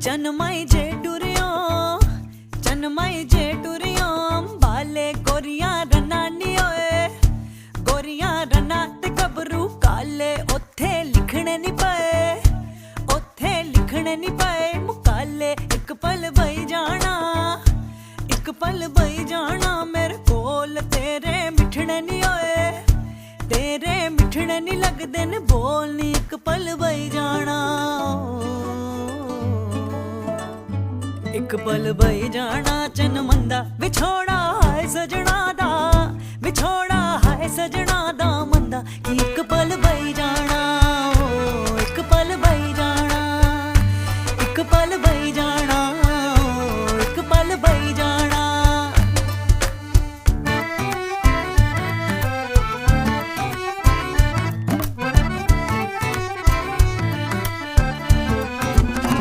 चनमाई जे टुरियो चनमाई जे टुरियो अंबाले गोरियां रना नी ओए गोरियां रना ते गबरू काले ओथे लिखने नी पए ओथे लिखने नी पए मुकाले एक पल बई जाना एक पल बई जाना मेरे कोल तेरे मिठने नी ओए तेरे मिठने नी लगदे ने बोल नी एक पल बई जाना एक पल बई जाना चन मंदा विछोड़ा हाय सजना दा विछोड़ा हाय सजना दा मंदा कि एक पल बई जाना एक पल बई जाना एक पल